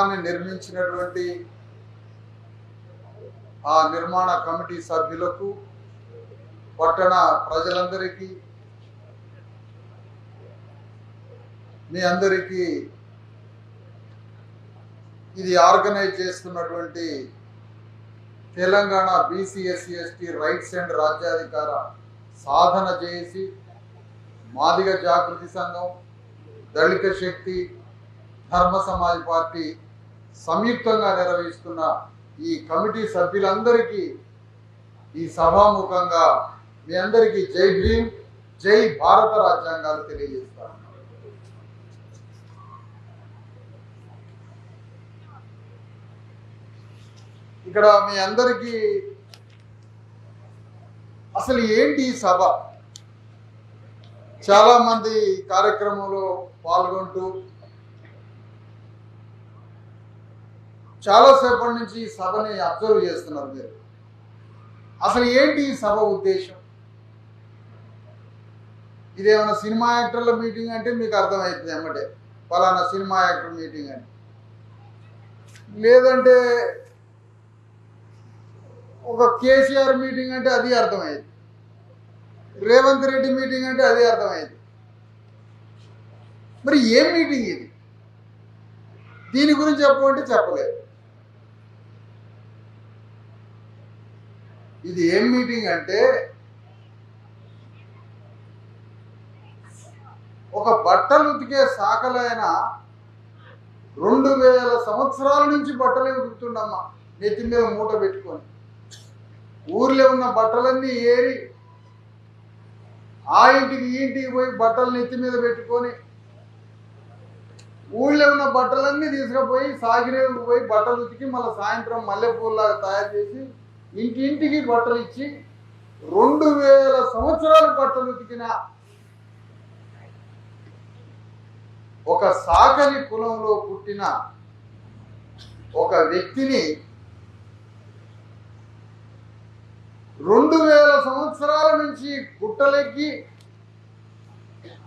మండపాన్ని నిర్మించినటువంటి ఆ నిర్మాణ కమిటీ సభ్యులకు, పట్టణ ప్రజలందరికీ, మీ అందరికీ ఇది ఆర్గనైజ్ చేస్తున్నటువంటి Telangana BC SC ST rights and రాజ్యాధికార సాధన చేసి మాదిగ జాగృతి సంఘం, దళిత శక్తి, ధర్మ సమాజ్ పార్టీ సంయుక్తంగా నిర్వహిస్తున్న ఈ కమిటీ సభ్యులందరికీ ఈ సభాముఖంగా మీ అందరికీ జై భీమ్, జై భారత రాజ్యాంగాలు తెలియజేస్తాను. ఇక్కడ మీ అందరికీ అసలు ఏంటి ఈ సభ? చాలా మంది కార్యక్రమంలో పాల్గొంటూ చాలాసేపటి నుంచి ఈ సభని అబ్జర్వ్ చేస్తున్నారు. మీరు అసలు ఏంటి ఈ సభ ఉద్దేశం? ఇదేమైనా సినిమా యాక్టర్ల మీటింగ్ అంటే మీకు అర్థమవుతుంది ఎమ్మటే, ఫలానా సినిమా యాక్టర్ మీటింగ్ అని. లేదంటే ఒక కేసీఆర్ మీటింగ్ అంటే అది అర్థమైంది, రేవంత్ రెడ్డి మీటింగ్ అంటే అది అర్థమైంది. మరి ఏం మీటింగ్ ఇది? దీని గురించి చెప్పమంటే చెప్పలేదు. ఇది ఏం మీటింగ్ అంటే, ఒక బట్టలు ఉతికే శాఖలైన 2000 సంవత్సరాల నుంచి బట్టలే ఉతుకుతుండమ్మా, నెత్తి మీద మూట పెట్టుకొని. ఊర్లో ఉన్న బట్టలన్నీ ఏరి ఆ ఇంటికి ఈ ఇంటికి పోయి బట్టలు నెత్తి మీద పెట్టుకొని, ఊళ్ళో ఉన్న బట్టలన్నీ తీసుకుపోయి సాగిరేవుకు పోయి బట్టలు ఉతికి మళ్ళీ సాయంత్రం మల్లెపూల్లాగా తయారు చేసి ఇంటింటికి బట్టలు ఇచ్చి 2000 సంవత్సరాలు బట్టలు ఉతికిన ఒక సాకలి కులంలో పుట్టిన ఒక వ్యక్తిని 2000 సంవత్సరాల నుంచి గుట్టలెక్కి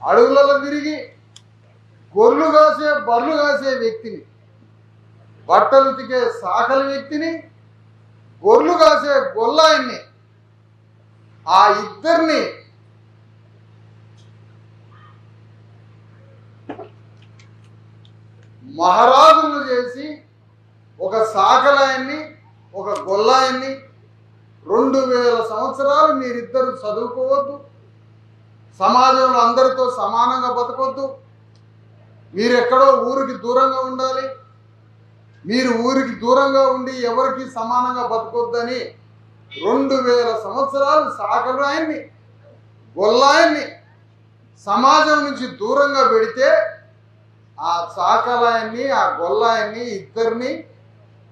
అడవులలో తిరిగి గొర్రెలు కాసే బర్రెలు కాసే వ్యక్తిని, బట్టలు ఉతికే సాకలి వ్యక్తిని, గొర్రెలు కాసే గొల్లాయన్ని, ఆ ఇద్దరిని మహారాజులను చేసి ఒక సాకలాయన్ని ఒక గొల్లాయన్ని 2000 సంవత్సరాలు మీరిద్దరు చదువుకోవద్దు, సమాజంలో అందరితో సమానంగా బతకొద్దు, మీరెక్కడో ఊరికి దూరంగా ఉండాలి, మీరు ఊరికి దూరంగా ఉండి ఎవరికి సమానంగా బతకొద్దని 2000 సంవత్సరాలు సాకలాయన్ని గొల్లాయన్ని సమాజం నుంచి దూరంగా పెడితే, ఆ సాకలాయన్ని ఆ గొల్లాయన్ని ఇద్దరిని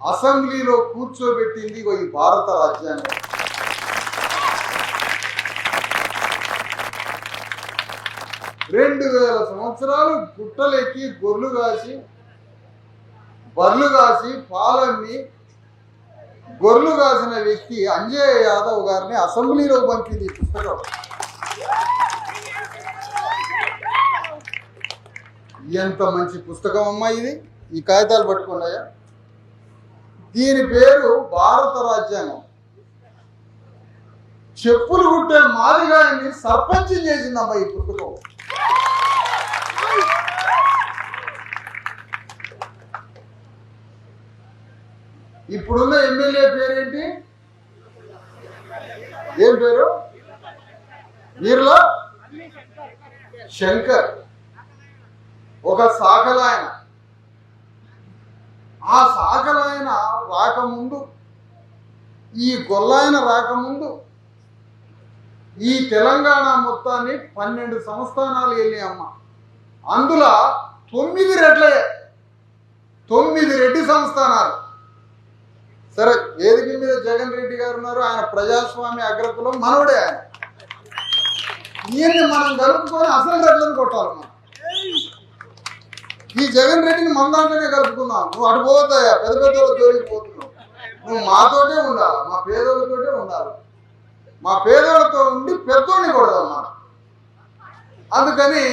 అసెంబ్లీలో కూర్చోబెట్టింది ఈ భారత రాజ్యాంగం. రెండు 2000 సంవత్సరాలు గుట్టలెక్కి గొర్రెలు కాసి బర్రెలు కాసి పాలన్ని గొర్రెలు కాసిన వ్యక్తి అంజయ్ యాదవ్ గారిని అసెంబ్లీలో పంపింది ఈ పుస్తకం. ఎంత మంచి పుస్తకం అమ్మా ఇది! ఈ కాగితాలు పట్టుకున్నాయా? దీని పేరు భారత రాజ్యాంగం. చెప్పులు కుట్టే మాదిగాయన్ని సర్పంచ్ చేసిందమ్మా ఈ పుస్తకం. ఇప్పుడున్న ఎమ్మెల్యే పేరేంటి? ఏం పేరు? వీర్ల శంకర్. ఒక సాకలాయన. ఆ సాకలాయన రాకముందు, ఈ గొల్లాయన రాకముందు ఈ తెలంగాణ మొత్తాన్ని 12 సంస్థానాలు వెళ్ళాయమ్మ. అందులో 9 రెడ్లే, 9 రెడ్డి సంస్థానాలు. సరే, వేదిక మీద జగన్ రెడ్డి గారు ఉన్నారు, ఆయన ప్రజాస్వామ్య అగ్రకులం, మనవడే ఆయన. ఈయన్ని మనం కలుపుకొని అసలు రెడ్లను కొట్టాలి. మనం ఈ జగన్ రెడ్డిని మన దాంట్లోనే కలుపుకున్నాం. నువ్వు అటు పోతాయా, పెద్ద పెద్ద జోలికి పోతున్నావు. నువ్వు మాతోటే ఉండాలి, మా పేదోళ్ళతోటే ఉండాలి. మా పేదోళ్ళతో ఉండి పెద్దోడిని కొడదాం మనం. అందుకని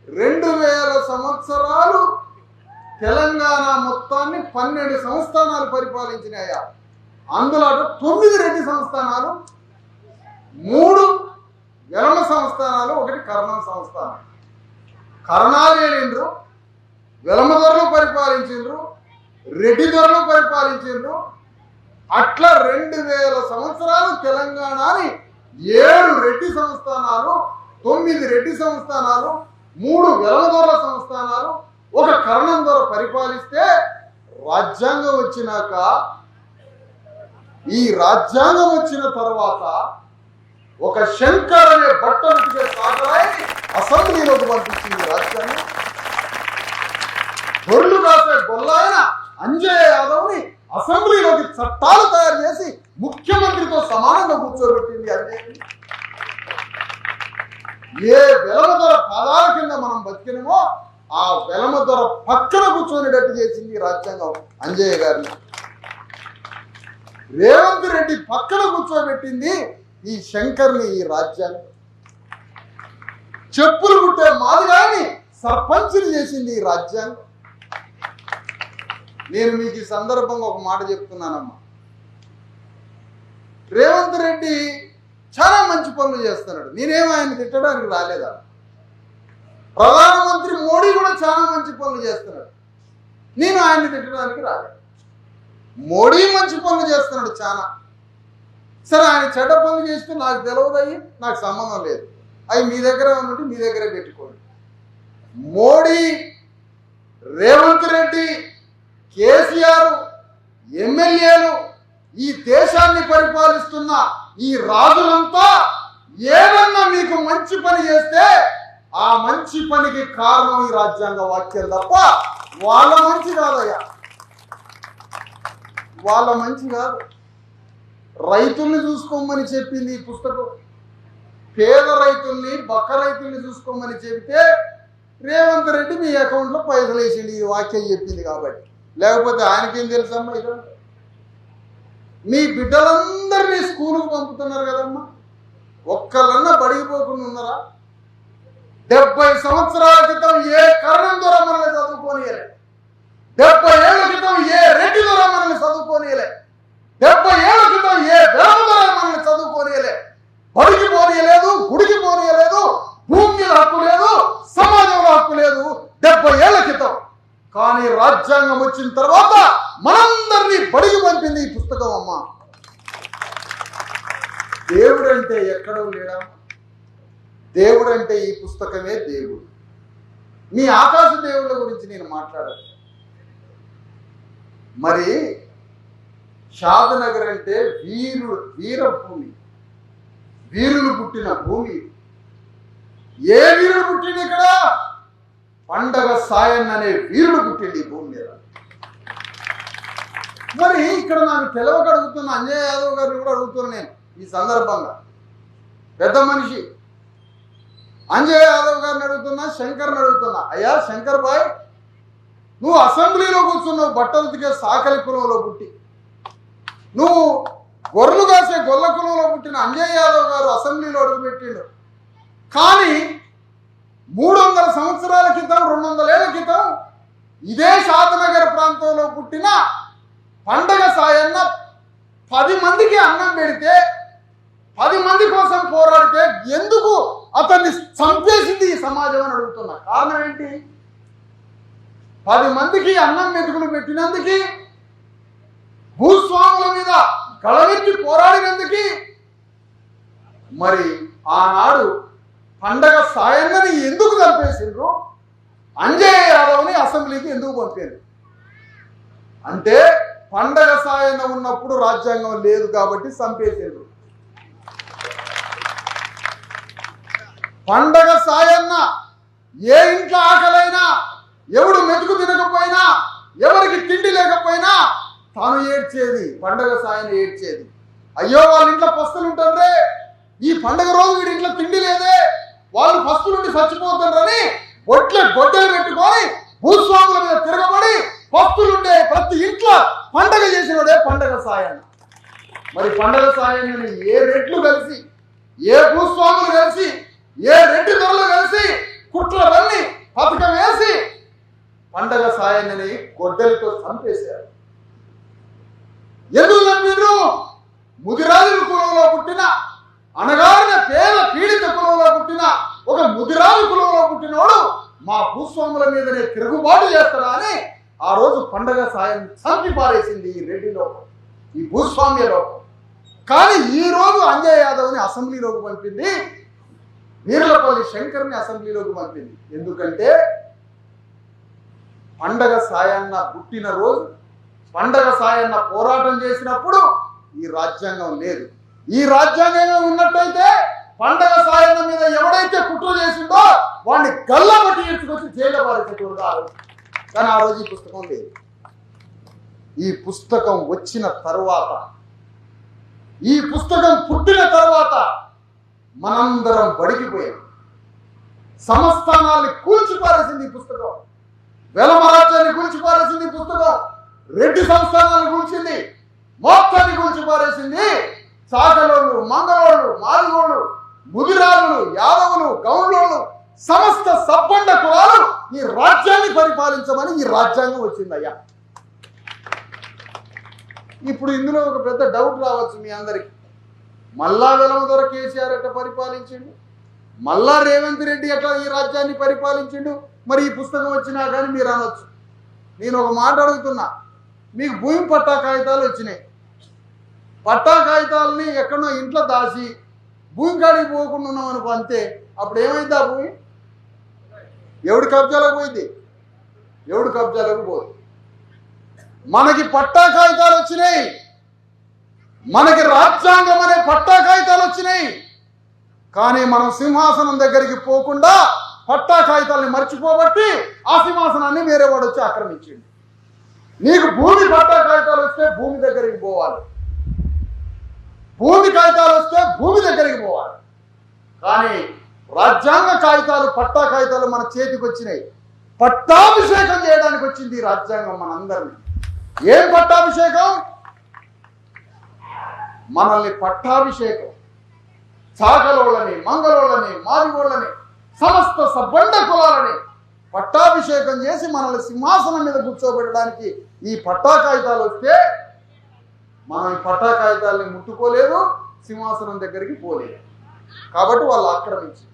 2000 సంవత్సరాలు తెలంగాణ మొత్తాన్ని 12 సంస్థానాలు పరిపాలించినాయా. అందులో 9 రెడ్డి సంస్థానాలు, 3 వెలమ సంస్థానాలు, 1 కర్ణం సంస్థానం. కర్ణాలు ఏలిండ్రు, వెలమ దొరలు పరిపాలించిండ్రు, రెడ్డి దొరలు పరిపాలించిండ్రు. అట్లా 2000 సంవత్సరాలు తెలంగాణని 7 రెడ్డి సంస్థానాలు, 9 రెడ్డి సంస్థానాలు, 3 వెలమ దొరల సంస్థానాలు, 1 కర్ణం దొర పరిపాలిస్తే రాజ్యాంగం వచ్చినాక, ఈ రాజ్యాంగం వచ్చిన తర్వాత ఒక శంకర్ అనే బట్టలు సాగరాయిని అసెంబ్లీలోకి పంపించింది రాజ్యాంగం. గొర్రెలు రాసే గొల్లాయన అంజయ్య యాదవ్ని అసెంబ్లీలోకి చట్టాలు తయారు చేసి ముఖ్యమంత్రితో సమానంగా కూర్చోబెట్టింది అంజయ్యని. ఏ వెలమ దొర పాదాల కింద మనం బతికినమో ఆ వెలమ దొర పక్కన కూర్చొనేటట్టు చేసింది రాజ్యాంగం అంజయ్య గారిని. రేవంత్ రెడ్డి పక్కన కూర్చోబెట్టింది ఈ శంకర్ని ఈ రాజ్యాంగం. చెప్పులు కుట్టే మాదిగాని సర్పంచ్ని చేసింది ఈ రాజ్యాంగం. నేను మీకు ఈ సందర్భంగా ఒక మాట చెప్తున్నానమ్మా. రేవంత్ రెడ్డి చాలా మంచి పనులు చేస్తున్నాడు. నేనేమో ఆయన తిట్టడానికి రాలేదా. ప్రధానమంత్రి మోడీ కూడా చాలా మంచి పనులు చేస్తున్నాడు. నేను ఆయన్ని తిట్టడానికి రాలేదు. మోడీ మంచి పనులు చేస్తున్నాడు చాలా. సరే, ఆయన చెడ్డ పనులు చేస్తే నాకు తెలియదయ్యి, నాకు సంబంధం లేదు. అవి మీ దగ్గర ఉన్నట్టు మీ దగ్గరే పెట్టుకోండి. మోడీ, రేవంత్ రెడ్డి, కేసీఆర్, ఎమ్మెల్యేలు, ఈ దేశాన్ని పరిపాలిస్తున్న ఈ రాజులంతా ఏదన్నా మీకు మంచి పని చేస్తే ఆ మంచి పనికి కారణం ఈ రాజ్యాంగ వాక్యం తప్ప వాళ్ళ మంచి కాదయ్యా. వాళ్ళ మంచి కాదు. రైతుల్ని చూసుకోమని చెప్పింది ఈ పుస్తకం. పేద రైతుల్ని, బక్క రైతుల్ని చూసుకోమని చెబితే రేవంత్ రెడ్డి మీ అకౌంట్లో పైసలు వేసింది ఈ వాక్యం చెప్పింది కాబట్టి. లేకపోతే ఆయనకేం తెలుసమ్మా. ఇక మీ బిడ్డలందరినీ స్కూలుకు పంపుతున్నారు కదమ్మా. ఒక్కళ్ళన్నా బడిగిపోకుండా ఉన్నారా? 70 సంవత్సరాల క్రితం ఏ కర్ణం ద్వారా మనల్ని చదువుకోనియలే. 70 ఏళ్ల క్రితం ఏ రెడ్డి ద్వారా మనల్ని చదువుకోనియలే. 70 ఏళ్ల క్రితం ఏ వెలమ ద్వారా మనల్ని చదువుకోనియలే. బడికి పోనీయలేదు, గుడికి పోనీయలేదు, భూమి మీద హక్కు లేదు, సమాజంలో హక్కు లేదు 70 ఏళ్ల క్రితం. కానీ రాజ్యాంగం వచ్చిన తర్వాత మనందరినీ బడికి పంపింది ఈ పుస్తకం అమ్మా. దేవుడంటే ఎక్కడో లేడా? దేవుడంటే ఈ పుస్తకమే దేవుడు. మీ ఆకాశ దేవుళ్ళ గురించి నేను మాట్లాడాను. మరి షాద్నగర్ అంటే వీరభూమి, వీరులు పుట్టిన భూమి. ఏ వీరుడు పుట్టింది ఇక్కడ? పండగ సాయన్ అనే వీరుడు పుట్టింది ఈ భూమి మీద. మరి ఇక్కడ నాకు తెలవక అడుగుతున్న అంజయ్ యాదవ్ గారిని కూడా అడుగుతున్నా నేను ఈ సందర్భంగా. పెద్ద మనిషి అంజయ్ యాదవ్ గారిని అడుగుతున్నా, శంకర్ని అడుగుతున్నా. అయ్యా శంకర్ బాయ్, నువ్వు అసెంబ్లీలో కూర్చున్నావు బట్టలు ఉతికే సాకలి కులంలో పుట్టి. నువ్వు గొర్రెలు కాసే గొల్ల కులంలో పుట్టిన అంజయ్ యాదవ్ గారు అసెంబ్లీలో అడుగుపెట్టిండు. కానీ 300 సంవత్సరాల క్రితం, 200 ఏళ్ల క్రితం ఇదే షాద్నగర్ ప్రాంతంలో పుట్టిన పండగ సాయన్న 10 మందికి అన్నం పెడితే, 10 మంది కోసం పోరాడితే ఎందుకు అతన్ని చంపేసింది ఈ సమాజం అని అడుగుతున్నా. కారణం ఏంటి? 10 మందికి అన్నం మెతుకులు పెట్టినందుకు, భూస్వాముల మీద గళమెత్తి పోరాడినందుకు. మరి ఆనాడు పండగ సాయన్నని ఎందుకు చంపేసిండ్రు? అంజయ్ యాదవ్ని అసెంబ్లీకి ఎందుకు పంపారు అంటే పండగ సాయన్న ఉన్నప్పుడు రాజ్యాంగం లేదు కాబట్టి చంపేసిండ్రు. పండగ సాయన్న ఏ ఇంట్లో ఆకలైనా, ఎవడు మెతుకు తినకపోయినా, ఎవరికి తిండి లేకపోయినా తాను ఏడ్చేది. పండగ సాయన్న ఏడ్చేది. అయ్యో వాళ్ళ ఇంట్లో పస్తులు ఉంటారే, ఈ పండగ రోజు వీడి ఇంట్లో తిండి లేదే, వాళ్ళు పస్తులు నుండి చచ్చిపోతారని గొడ్డలు పెట్టుకొని భూస్వాముల మీద తిరగబడి పస్తులుండే ప్రతి ఇంట్లో పండగ చేసినోడే పండగ సాయన్న. మరి పండగ సాయన్నని ఏ రెడ్లు కలిసి, ఏ భూస్వాములు కలిసి, ఏ రెడ్డి దొరలు కలిసి కుట్రలన్నీ పథకం వేసి పండగ సాయన్న ఆయనని గొడ్డలితో చంపేశారు. ఎందుకు చంపారు? ముదిరాజుల కులంలో పుట్టిన, అనగారిన పేద పీడిత కులంలో పుట్టిన ఒక ముదిరాజు కులంలో పుట్టినోడు మా భూస్వాముల మీదనే తిరుగుబాటు చేస్తాడా అని ఆ రోజు పండగ సాయం చంపి పారేసింది ఈ రెడ్డి లోకం, ఈ భూస్వామ్య లోకం. కానీ ఈ రోజు అంజయ్ యాదవ్ని అసెంబ్లీలోకి పంపింది, వీర్లపల్లి శంకర్ని అసెంబ్లీలోకి పంపింది. ఎందుకంటే పండగ సాయన్న పుట్టిన రోజు, పండగ సాయన్న పోరాటం చేసినప్పుడు ఈ రాజ్యాంగం లేదు. ఈ రాజ్యాంగం ఉన్నట్టయితే పండగ సాయన్న మీద ఎవడైతే కుట్ర చేసిందో వాడిని గల్లబట్టి ఎత్తుకొచ్చి జైలు పారేసేటోడు కాదు. కానీ ఆ రోజు ఈ పుస్తకం లేదు. ఈ పుస్తకం వచ్చిన తర్వాత, ఈ పుస్తకం పుట్టిన తర్వాత మనందరం బడికిపోయాం. సంస్థానాల్ని కూల్చిపారేసింది ఈ పుస్తకం, వెలమరాజ్యాన్ని కూల్చిపారేసింది ఈ పుస్తకం, రెడ్డి సంస్థానాన్ని కూల్చింది, మొత్తాన్ని కూల్చిపారేసింది. సాకలోళ్ళు, మంగళోళ్ళు, మాదిగోళ్ళు, ముదిరాజులు, యాదవులు, గౌండ్లోళ్ళు, సమస్త సబ్బండ కులాలు ఈ రాజ్యాన్ని పరిపాలించమని ఈ రాజ్యాంగం వచ్చిందయ్యా. ఇప్పుడు ఇందులో ఒక పెద్ద డౌట్ రావచ్చు మీ అందరికి. మళ్ళా వెలమదొర కేసీఆర్ ఎట్లా పరిపాలించిండు, మళ్ళా రేవంత్ రెడ్డి ఎట్లా ఈ రాజ్యాన్ని పరిపాలించిండు, మరి ఈ పుస్తకం వచ్చినా కానీ మీరు అనొచ్చు. నేను ఒక మాట అడుగుతున్నా, మీకు భూమి పట్టా కాగితాలు వచ్చినాయి, పట్టా కాగితాలని ఎక్కడో ఇంట్లో దాచి భూమి కాడికి పోకుండా ఉన్నాం అనుకో, అంతే. అప్పుడు ఏమైంది? ఆ భూమి ఎవడి కబ్జాలకు పోయింది? ఎవడి కబ్జాలకు పోదు. మనకి పట్టా కాగితాలు వచ్చినాయి, మనకి రాజ్యాంగం అనే పట్టా కాగితాలు వచ్చినాయి. కానీ మనం సింహాసనం దగ్గరికి పోకుండా పట్టా కాగితాలని మర్చిపోబట్టి ఆ సింహాసనాన్ని వేరే వాడు వచ్చి ఆక్రమించింది. నీకు భూమి పట్టా కాగితాలు వస్తే భూమి దగ్గరికి పోవాలి, భూమి కాగితాలు వస్తే భూమి దగ్గరికి పోవాలి. కానీ రాజ్యాంగ కాగితాలు, పట్టా కాగితాలు మన చేతికి వచ్చినాయి. పట్టాభిషేకం చేయడానికి వచ్చింది ఈ రాజ్యాంగం మనందరినీ. ఏం పట్టాభిషేకం? మనల్ని పట్టాభిషేకం, సాగలోళ్ళని, మంగళోళ్ళని, మాదిగోళ్ళని, సమస్త సబ్బండ కులాలని పట్టాభిషేకం చేసి మనల్ని సింహాసనం మీద కూర్చోబెట్టడానికి ఈ పట్టా కాగితాలు వస్తే మనం ఈ పట్టా కాగితాలని ముట్టుకోలేదు, సింహాసనం దగ్గరికి పోలేదు. కాబట్టి వాళ్ళు ఆక్రమించి.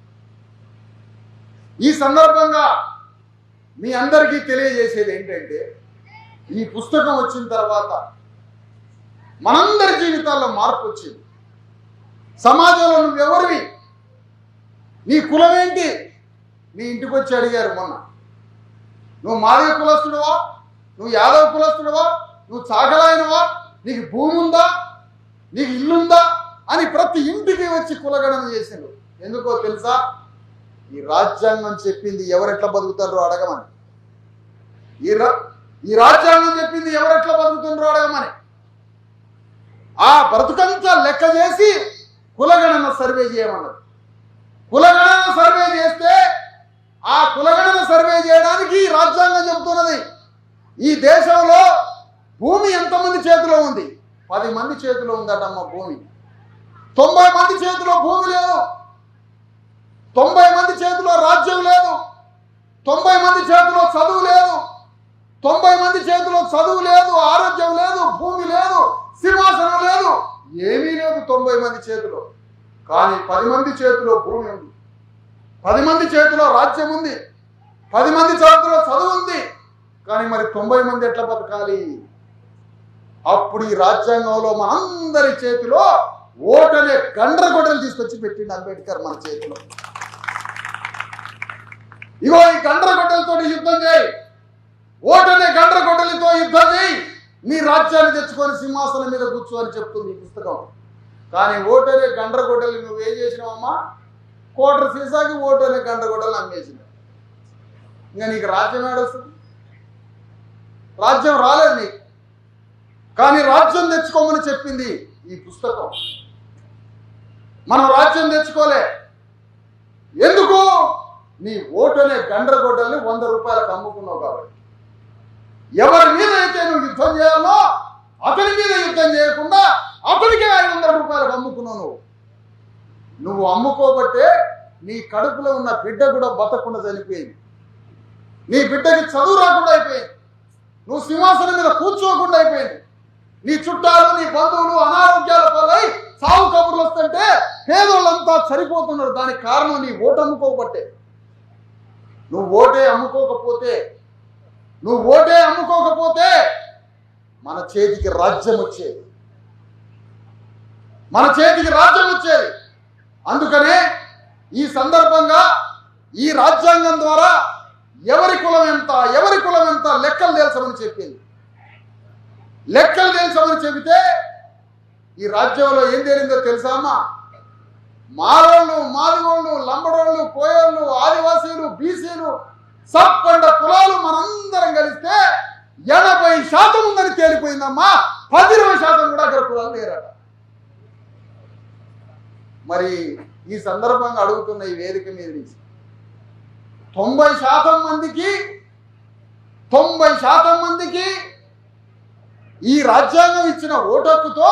ఈ సందర్భంగా మీ అందరికీ తెలియజేసేది ఏంటంటే, ఈ పుస్తకం వచ్చిన తర్వాత మనందరి జీవితాల్లో మార్పు వచ్చింది. సమాజంలో నువ్వెవరివి, నీ కులం ఏంటి? నీ ఇంటికి వచ్చి అడిగారు మొన్న, నువ్వు మాదిగ కులస్తుడువా, నువ్వు యాదవ కులస్తుడువా, నువ్వు చాకలాయనవా, నీకు భూమి ఉందా, నీకు ఇల్లుందా అని ప్రతి ఇంటికి వచ్చి కులగణన చేసిండు. ఎందుకో తెలుసా? ఈ రాజ్యాంగం చెప్పింది ఎవరెట్లా బతుకుతారో అడగమని. ఈ రాజ్యాంగం చెప్పింది ఎవరెట్లా బతుకుతుండ్రో అడగమని. ఆ బ్రతుకంతా లెక్క చేసి కులగణన సర్వే చేయమన్నది. కులగణన సర్వే చేస్తే ఆ కులగణన సర్వే చేయడానికి రాజ్యాంగం చెబుతున్నది ఈ దేశంలో భూమి ఎంతమంది చేతిలో ఉంది? 10 మంది చేతిలో ఉందటమ్మ భూమి. 90 మంది చేతిలో భూమి లేదు, 90 మంది చేతిలో రాజ్యం లేదు, 90 మంది చేతిలో చదువు లేదు, 90 మంది చేతిలో చదువు లేదు, ఆరోగ్యం లేదు, భూమి లేదు, సింహాసనం లేదు, ఏమీ లేదు 90 మంది చేతిలో. కానీ 10 మంది చేతిలో భూమి ఉంది, 10 మంది చేతిలో రాజ్యం ఉంది, 10 మంది చేతిలో చదువు ఉంది. కానీ మరి 90 మంది ఎట్లా బతకాలి? అప్పుడు ఈ రాజ్యాంగంలో మనందరి చేతిలో ఓటనే గండ్రగొడ్డలు తీసుకొచ్చి పెట్టిండు అంబేద్కర్ మన చేతిలో. ఇగో ఈ గండ్రగొడ్డలతో యుద్ధం చేయి, ఓటనే గండ్రగొడ్డలతో యుద్ధం చేయి, నీ రాజ్యాన్ని తెచ్చుకొని సింహాసనం మీద కూర్చో అని చెప్తుంది ఈ పుస్తకం. కానీ ఓటనే గండ్రగొడ్డలు నువ్వేం చేసినావమ్మా? కోటర్ సీసాకి ఓటనే గండ్రగొడ్డలు అమ్మేసినావు. ఇంకా నీకు రాజ్యం ఏడొస్తుంది? రాజ్యం రాలేదు నీకు. కానీ రాజ్యం తెచ్చుకోమని చెప్పింది ఈ పుస్తకం. మనం రాజ్యం తెచ్చుకోలే. ఎందుకు? నీ ఓటనే గండ్రగొడ్డల్ని 100 రూపాయలకు అమ్ముకున్నావు కాబట్టి. ఎవరి మీద అయితే నువ్వు యుద్ధం చేయాలో అతని మీద యుద్ధం చేయకుండా అతనికి 500 రూపాయలకు అమ్ముకున్నావు. నువ్వు అమ్ముకోబట్టే నీ కడుపులో ఉన్న బిడ్డ కూడా బతకుండా చనిపోయింది, నీ బిడ్డకి చదువు రాకుండా అయిపోయింది, నువ్వు సింహాసనం మీద కూర్చోకుండా అయిపోయింది. నీ చుట్టాలు నీ బంధువులు అనారోగ్యాల పాలై సాగు కబుర్లు వస్తుంటే పేదోళ్ళంతా సరిపోతున్నారు. దానికి కారణం నీ ఓటు అమ్ముకోబట్టే. నువ్వు ఓటే అమ్ముకోకపోతే మన చేతికి రాజ్యం వచ్చేది. అందుకనే ఈ సందర్భంగా ఈ రాజ్యాంగం ద్వారా ఎవరి కులం ఎంత లెక్కలు తేల్చమని చెబితే ఈ రాజ్యంలో ఏం తేలిందో తెలుసా అమ్మా? మారోళ్ళు, మాదిగోళ్ళు, లంబడోళ్ళు, కోయోళ్ళు, ఆదివాసీలు, బీసీలు, సబ్బండ కులాలు మనందరం కలిస్తే 80% ఉందని తేలిపోయిందమ్మా. 10-20% కూడా అక్కడ కులాలు లేరట. మరి ఈ సందర్భంగా అడుగుతున్న ఈ వేదిక మీద నుంచి 90% మందికి ఈ రాజ్యాంగం ఇచ్చిన ఓటక్కుతో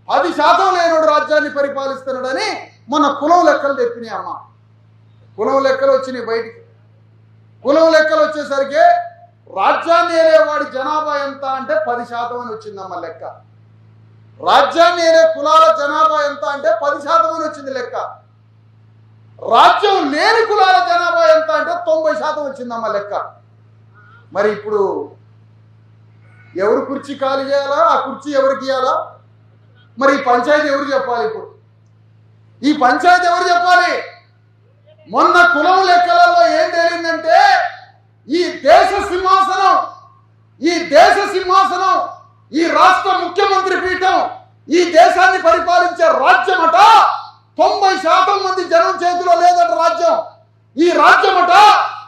10% లేనోడు రాజ్యాన్ని పరిపాలిస్తున్నాడని మన కులం లెక్కలు తెప్పినాయి అమ్మ. కులం లెక్కలు వచ్చినాయి బయటికి. కులం లెక్కలు వచ్చేసరికి రాజ్యాన్ని ఏలేవాడి జనాభా ఎంత అంటే 10% అని వచ్చిందమ్మ లెక్క. రాజ్యాన్ని ఏలే కులాల జనాభా ఎంత అంటే 10% అని వచ్చింది లెక్క. రాజ్యం లేని కులాల జనాభా ఎంత అంటే 90% వచ్చిందమ్మ లెక్క. మరి ఇప్పుడు ఎవరు కుర్చీ ఖాళీ చేయాలా? ఆ కుర్చీ ఎవరికి ఇవ్వాలా? మరి ఈ పంచాయతీ ఎవరు చెప్పాలి? ఇప్పుడు ఈ పంచాయతీ ఎవరు చెప్పాలి? మొన్న కులం లెక్కలలో ఏం తేలిందంటే ఈ దేశ సింహాసనం ఈ రాష్ట్ర ముఖ్యమంత్రి పీఠం ఈ దేశాన్ని పరిపాలించే రాజ్యమట 90% మంది జనం చేతిలో లేదట రాజ్యం. ఈ రాజ్యమట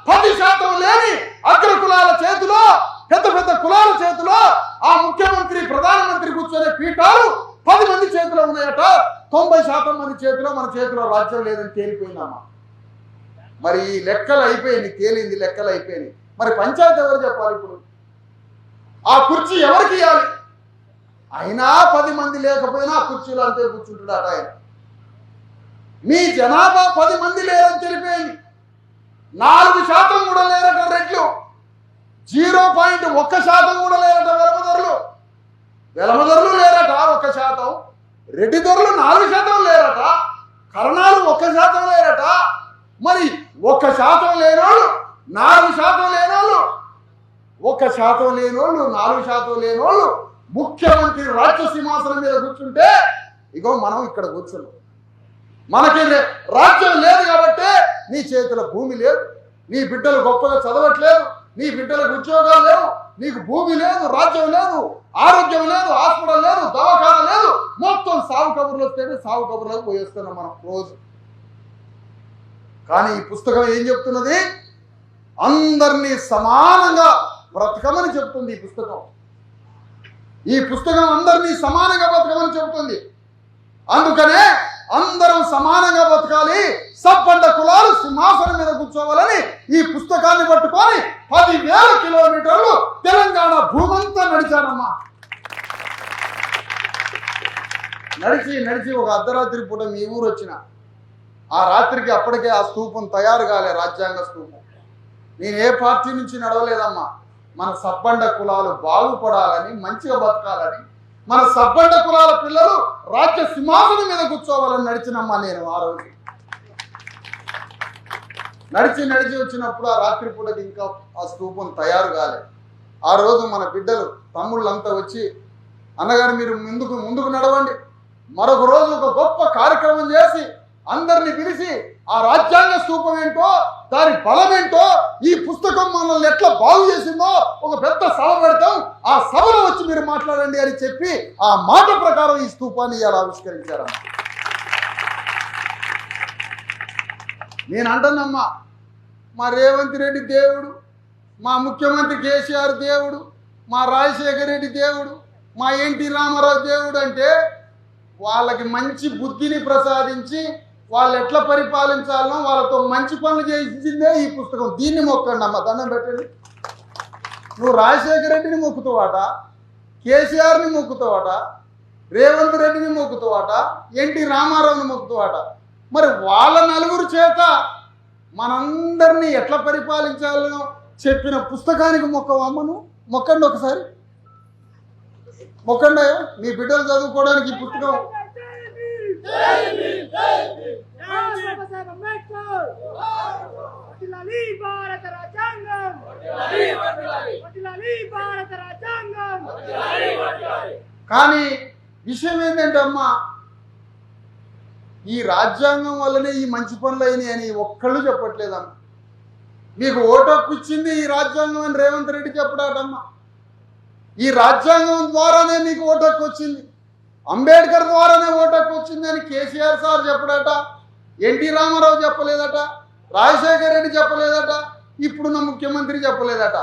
10% లేని అగ్ర కులాల చేతిలో, పెద్ద కులాల చేతిలో, ఆ ముఖ్యమంత్రి ప్రధానమంత్రి కూర్చొనే పీఠాలు 10 మంది చేతిలో ఉన్నాయట. 90% మంది చేతిలో, మన చేతిలో రాజ్యం లేదని తేలిపోయిందమ్మా. మరి ఈ లెక్కలు అయిపోయింది, తేలింది, లెక్కలు అయిపోయింది. మరి పంచాయతీ ఎవరు చెప్పాలి? ఇప్పుడు ఆ కుర్చీ ఎవరికి ఇవ్వాలి? అయినా 10 మంది లేకపోయినా ఆ కుర్చీలో అంతే కూర్చుంటున్నాడు ఆయన. మీ జనాభా 10 మంది లేరని తెలిపోయింది. 4% కూడా లేరట రెడ్లు. 0.1% కూడా లేరట వెలమదొరలు లేరట 1%. రెడ్డి దొరలు 4% లేరట. కరణాలు 1% లేరట. మరి 1% లేనోళ్ళు, 4% లేనోళ్ళు, 1% లేనోళ్ళు, 4% లేనోళ్ళు ముఖ్యమంత్రి రాజ్య సింహాసనం మీద కూర్చుంటే ఇగో మనం ఇక్కడ కూర్చున్నాం. మనకి రాజ్యం లేదు కాబట్టి నీ చేతిలో భూమి లేదు, నీ బిడ్డలు గొప్పగా చదవట్లేదు, నీ బిడ్డలకు ఉద్యోగాలు లేవు, నీకు భూమి లేదు, రాజ్యం లేదు, ఆరోగ్యం లేదు, హాస్పిటల్ లేదు, దవాఖాన లేదు. మొత్తం సాగు కబుర్లు వస్తేనే సాగు కబుర్లకు పోయేస్తున్నాం మనం రోజు. కానీ ఈ పుస్తకం ఏం చెప్తున్నది? అందరినీ సమానంగా బ్రతకమని చెప్తుంది ఈ పుస్తకం అందరినీ సమానంగా బ్రతకమని చెబుతుంది. అందుకనే అందరం సమానంగా బతకాలి, సబ్బండ కులాలు సింహాసనం మీద కూర్చోవాలని ఈ పుస్తకాన్ని పట్టుకొని 10,000 కిలోమీటర్లు తెలంగాణ భూమంతా నడిచానమ్మా. నడిచి ఒక అర్ధరాత్రి పూట మీ ఊరు వచ్చిన ఆ రాత్రికి అప్పటికే ఆ స్తూపం తయారు కాలే, రాజ్యాంగ స్తూపం. నేను ఏ పార్టీ నుంచి నడవలేదమ్మా. మన సబ్బండ కులాలు బాగుపడాలని, మంచిగా బతకాలని, మన సబ్బండ కులాల పిల్లలు రాజ్య సింహాసనం మీద కూర్చోవాలని నడిచినమ్మా నేను. ఆ రోజు నడిచి వచ్చినప్పుడు ఆ రాత్రి పూటకి ఇంకా ఆ స్తూపం తయారు కాలే. ఆ రోజు మన బిడ్డలు తమ్ముళ్ళంతా వచ్చి, అన్నగారు మీరు ముందుకు నడవండి, మరొక రోజు ఒక గొప్ప కార్యక్రమం చేసి అందరిని పిలిచి ఆ రాజ్యాంగ స్తూపం ఏంటో, దాని బలం ఏంటో, ఈ పుస్తకం మనల్ని ఎట్లా బాగు చేసిందో ఒక పెద్ద సభ పెడతాం, ఆ సభలో వచ్చి మీరు మాట్లాడండి అని చెప్పి ఆ మాట ప్రకారం ఈ స్తూపాన్ని ఇలా ఆవిష్కరించారు. నేను అంటానమ్మా, మా రేవంత్ రెడ్డి దేవుడు, మా ముఖ్యమంత్రి కేసీఆర్ దేవుడు, మా రాజశేఖర రెడ్డి దేవుడు, మా ఎన్టీ రామారావు దేవుడు అంటే వాళ్ళకి మంచి బుద్ధిని ప్రసాదించి వాళ్ళు ఎట్లా పరిపాలించాలనో వాళ్ళతో మంచి పనులు చేసిందే ఈ పుస్తకం. దీన్ని మొక్కండి అమ్మ, దండం పెట్టండి. నువ్వు రాజశేఖర రెడ్డిని మొక్కుతావాట, కేసీఆర్ని మొక్కుతావాట, రేవంత్ రెడ్డిని మొక్కుతావాట, ఎన్టీ రామారావుని మొక్కుతావాట. మరి వాళ్ళ నలుగురు చేత మనందరినీ ఎట్లా పరిపాలించాలనో చెప్పిన పుస్తకానికి మొక్కవమ్మ నువ్వు. మొక్కండి ఒకసారి, మొక్కండి. మీ బిడ్డలు చదువుకోవడానికి ఈ పుస్తకం కానీ విషయం ఏంటంటే అమ్మా, ఈ రాజ్యాంగం వల్లనే ఈ మంచి పనులు అయినాయి అని ఒక్కళ్ళు చెప్పట్లేదమ్మా. మీకు ఓటు హక్కు ఇచ్చింది ఈ రాజ్యాంగం అని రేవంత్ రెడ్డి చెప్పడాటమ్మా. ఈ రాజ్యాంగం ద్వారానే మీకు ఓటు హక్కు వచ్చింది, అంబేద్కర్ ద్వారానే ఓటు హక్కు వచ్చింది అని కేసీఆర్ సార్ చెప్పడట, ఎన్టీ రామారావు చెప్పలేదట, రాజశేఖర రెడ్డి చెప్పలేదట, ఇప్పుడున్న ముఖ్యమంత్రి చెప్పలేదట.